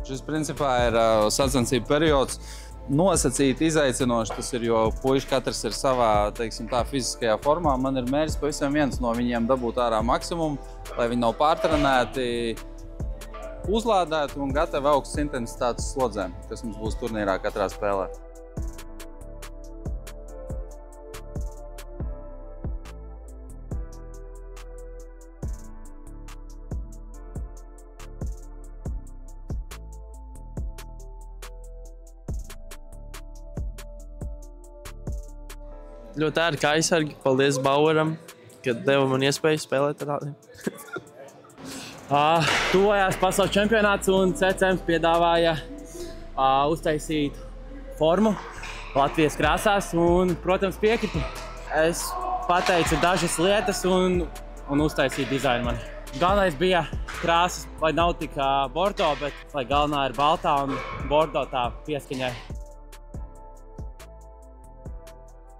Šis principā ir sacensību periods. Nosacīti izaicinoši tas ir, jo puiši katrs ir savā, teiksim tā, fiziskajā formā. Man ir mērķis pavisam viens no viņiem dabūt ārā maksimumu, lai viņi nav pārtrenēti, uzlādēti un gatavi augstas intensitātes slodzēm, kas mums būs turnīrā katrā spēlē. Ļoti ērti kā aizsargi. Paldies Baueram, ka deva man iespēju spēlēt ar tādiem. Tuvojās pasaules čempionāts un CCMs piedāvāja uztaisīt formu Latvijas krāsās un, protams, piekritu. Es pateicu dažas lietas un uztaisīju dizainu man. Galvenais bija krāsas, lai nav tik bordo, bet lai galvenā ir baltā un bordo tā pieskaņai.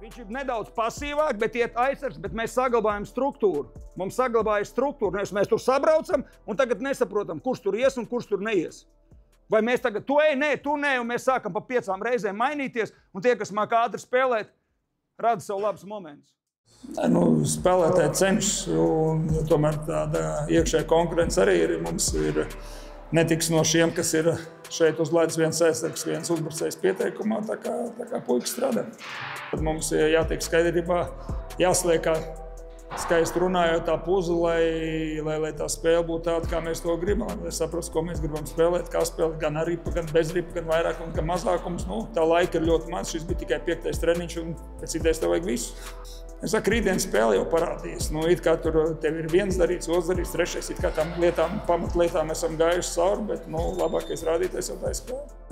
Viņš ir nedaudz pasīvāk, bet iet aizsargs, bet mēs saglabājam struktūru. Mums saglabājas struktūra, nevis mēs tur sabraucam un tagad nesaprotam, kurš tur ies un kurš tur neies. Vai mēs tagad tu ej, nē, tu nē, un mēs sākam pa 5 reizēm mainīties, un tie, kas māk ātri spēlēt, rada sev labus momentus. Spēlētāji cenšas, un tomēr tāda iekšēja konkurence arī ir. Mums ir netiks no šiem, kas ir šeit uzlaids viens aizsargs, viens uzbrucējs pieteikumā, tā kā puiši strādā. Tad mums ir jātiek skaidrībā, jāsliekā skaisti runājot tā puzle, lai tā spēle būtu tāda, kā mēs to gribam. Lai saprastu, ko mēs gribam spēlēt, kā spēlēt, gan ar ripu, gan bez ripu, gan vairāk un gan mazākums. Tā laika ir ļoti maz, šis bija tikai 5. treniņš un pēc idejas tev vajag visu. Es saku, rītdienas spēle jau parādījās. It kā tur tev ir viens darīts, otrs darīts, trešais, it kā tām lietām, pamatlietām esam gājuši cauri, bet labākais rādītājs jau tā ir spēle.